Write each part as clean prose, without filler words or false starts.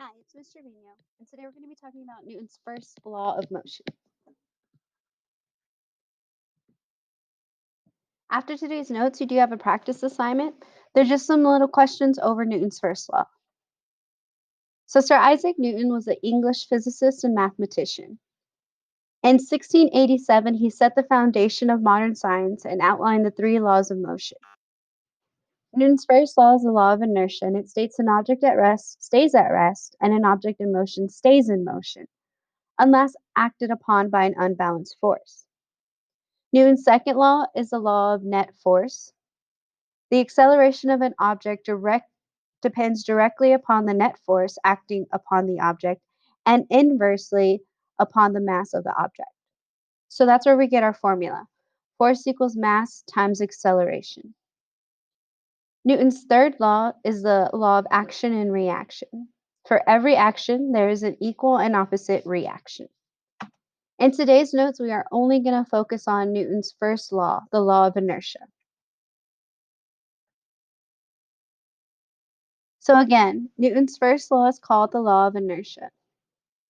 Hi, it's Mr. Vino, and today we're going to be talking about Newton's first law of motion. After today's notes, you do have a practice assignment. There's just some little questions over Newton's first law. So, Sir Isaac Newton was an English physicist and mathematician. In 1687, he set the foundation of modern science and outlined the three laws of motion. Newton's first law is the law of inertia, and it states an object at rest stays at rest, and an object in motion stays in motion, unless acted upon by an unbalanced force. Newton's second law is the law of net force. The acceleration of an object depends directly upon the net force acting upon the object and inversely upon the mass of the object. So that's where we get our formula. Force equals mass times acceleration. Newton's third law is the law of action and reaction. For every action, there is an equal and opposite reaction. In today's notes, we are only going to focus on Newton's first law, the law of inertia. So again, Newton's first law is called the law of inertia.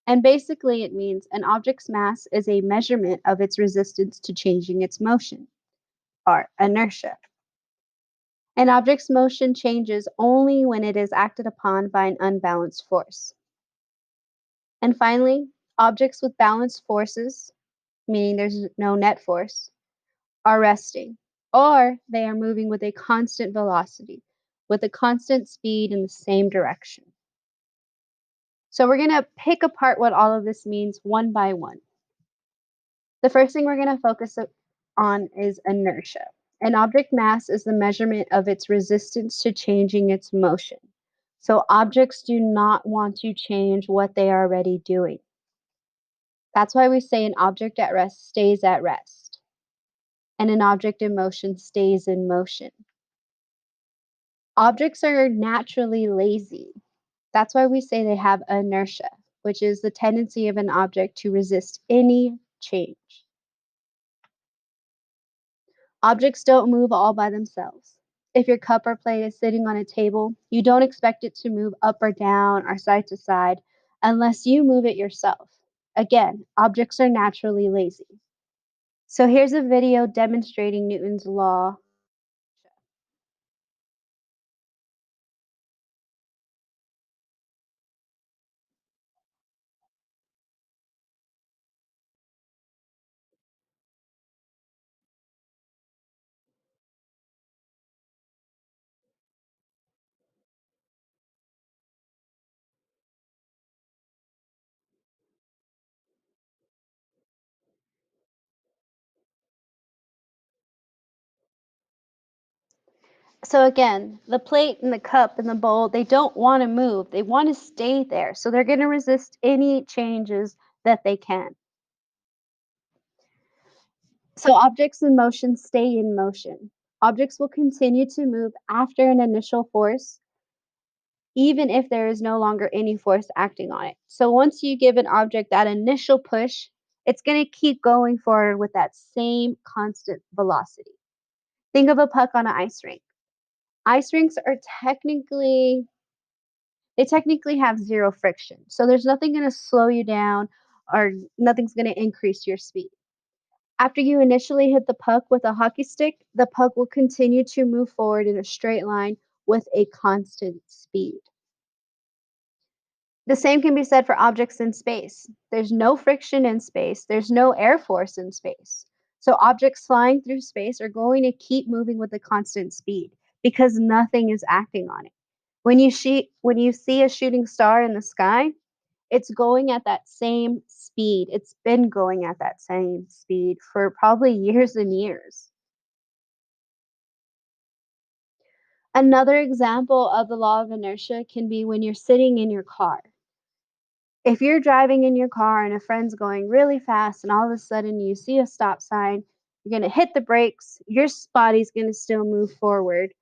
And basically, it means an object's mass is a measurement of its resistance to changing its motion, or inertia. An object's motion changes only when it is acted upon by an unbalanced force. And finally, objects with balanced forces, meaning there's no net force, are resting, or they are moving with a constant velocity, with a constant speed in the same direction. So we're going to pick apart what all of this means one by one. The first thing we're going to focus on is inertia. An object mass is the measurement of its resistance to changing its motion. So objects do not want to change what they are already doing. That's why we say an object at rest stays at rest, and an object in motion stays in motion. Objects are naturally lazy. That's why we say they have inertia, which is the tendency of an object to resist any change. Objects don't move all by themselves. If your cup or plate is sitting on a table, you don't expect it to move up or down or side to side unless you move it yourself. Again, objects are naturally lazy. So here's a video demonstrating Newton's law. So again, the plate and the cup and the bowl, they don't want to move. They want to stay there. So they're going to resist any changes that they can. So objects in motion stay in motion. Objects will continue to move after an initial force, even if there is no longer any force acting on it. So once you give an object that initial push, it's going to keep going forward with that same constant velocity. Think of a puck on an ice rink. Ice rinks are technically have zero friction. So there's nothing going to slow you down or nothing's going to increase your speed. After you initially hit the puck with a hockey stick, the puck will continue to move forward in a straight line with a constant speed. The same can be said for objects in space. There's no friction in space, there's no air force in space. So objects flying through space are going to keep moving with a constant speed because nothing is acting on it. When you see a shooting star in the sky, it's going at that same speed. It's been going at that same speed for probably years and years. Another example of the law of inertia can be when you're sitting in your car. If you're driving in your car and a friend's going really fast and all of a sudden you see a stop sign, you're going to hit the brakes, your body's going to still move forward.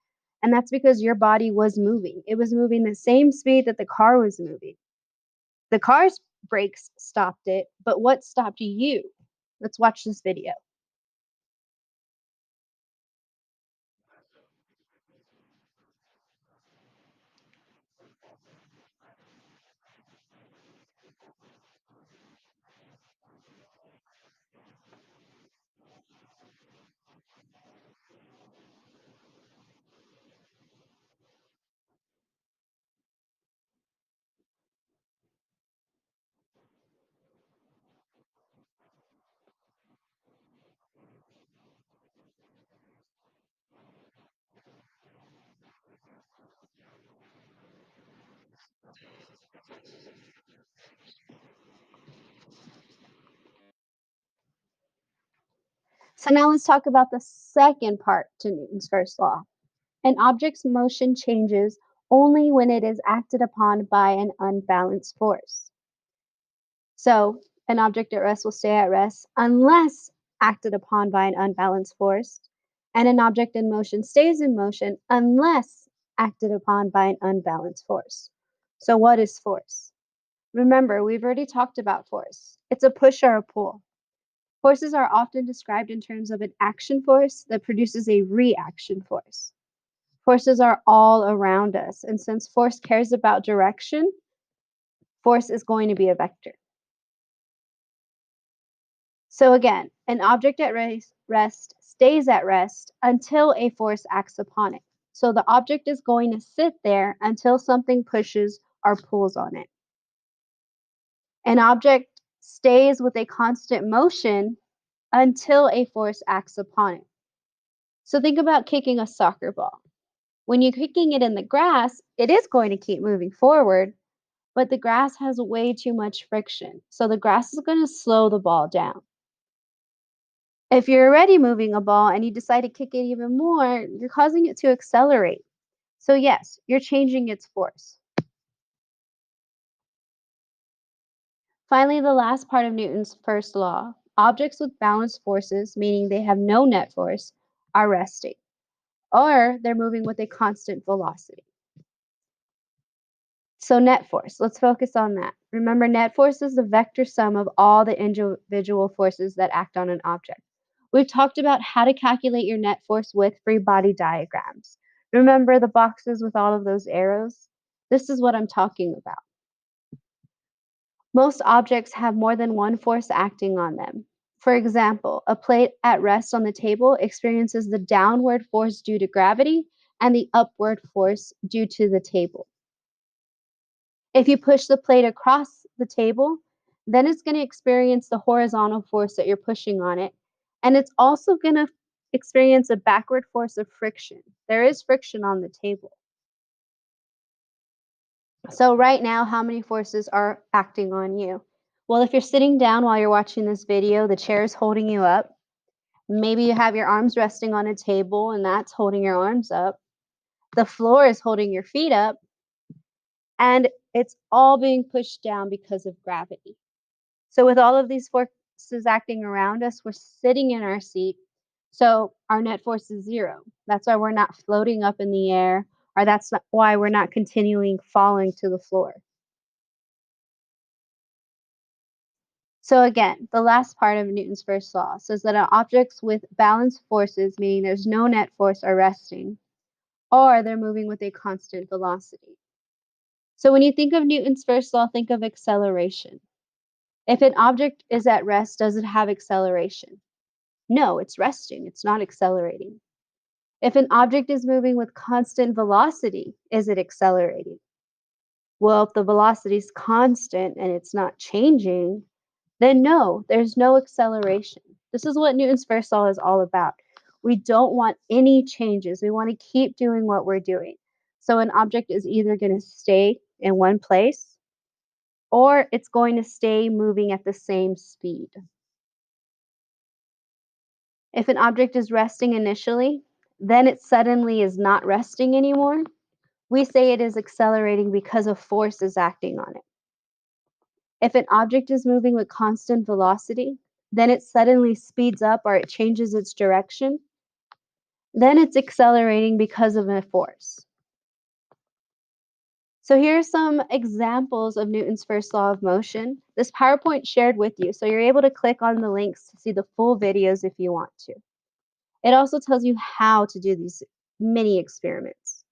And that's because your body was moving. It was moving the same speed that the car was moving. The car's brakes stopped it, but what stopped you? Let's watch this video. So now let's talk about the second part to Newton's first law. An object's motion changes only when it is acted upon by an unbalanced force. So an object at rest will stay at rest unless acted upon by an unbalanced force, and an object in motion stays in motion unless acted upon by an unbalanced force. So what is force? Remember, we've already talked about force. It's a push or a pull. Forces are often described in terms of an action force that produces a reaction force. Forces are all around us, and since force cares about direction, force is going to be a vector. So again, an object at rest stays at rest until a force acts upon it. So the object is going to sit there until something pushes or pulls on it. An object stays with a constant motion until a force acts upon it. So think about kicking a soccer ball. When you're kicking it in the grass, it is going to keep moving forward, but the grass has way too much friction. So the grass is going to slow the ball down. If you're already moving a ball and you decide to kick it even more, you're causing it to accelerate. So, yes, you're changing its force. Finally, the last part of Newton's first law, objects with balanced forces, meaning they have no net force, are resting, or they're moving with a constant velocity. So net force, let's focus on that. Remember, net force is the vector sum of all the individual forces that act on an object. We've talked about how to calculate your net force with free body diagrams. Remember the boxes with all of those arrows? This is what I'm talking about. Most objects have more than one force acting on them. For example, a plate at rest on the table experiences the downward force due to gravity and the upward force due to the table. If you push the plate across the table, then it's going to experience the horizontal force that you're pushing on it. And it's also going to experience a backward force of friction. There is friction on the table. So, right now, how many forces are acting on you? Well, if you're sitting down while you're watching this video, the chair is holding you up. Maybe you have your arms resting on a table and that's holding your arms up. The floor is holding your feet up. And it's all being pushed down because of gravity. So with all of these forces acting around us, we're sitting in our seat. So our net force is zero. That's why we're not floating up in the air, or why we're not continuing falling to the floor. So again, the last part of Newton's first law says that objects with balanced forces, meaning there's no net force, are resting, or they're moving with a constant velocity. So when you think of Newton's first law, think of acceleration. If an object is at rest, does it have acceleration? No, it's resting, it's not accelerating. If an object is moving with constant velocity, is it accelerating? Well, if the velocity is constant and it's not changing, then no, there's no acceleration. This is what Newton's first law is all about. We don't want any changes. We want to keep doing what we're doing. So an object is either going to stay in one place or it's going to stay moving at the same speed. If an object is resting initially, then it suddenly is not resting anymore, we say it is accelerating because a force is acting on it. If an object is moving with constant velocity, then it suddenly speeds up or it changes its direction, then it's accelerating because of a force. So here are some examples of Newton's first law of motion. This PowerPoint shared with you, so you're able to click on the links to see the full videos if you want to. It also tells you how to do these mini experiments.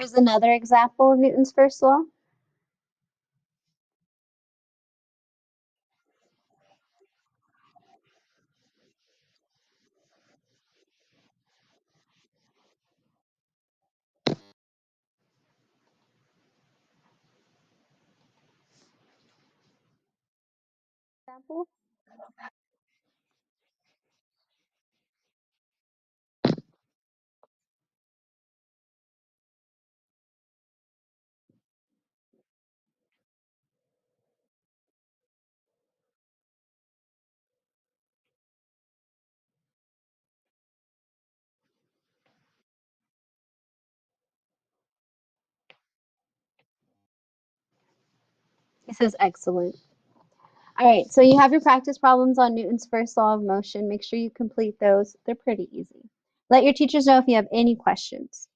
Here's another example of Newton's first law. Example. He says excellent. All right, so you have your practice problems on Newton's first law of motion. Make sure you complete those. They're pretty easy. Let your teachers know if you have any questions.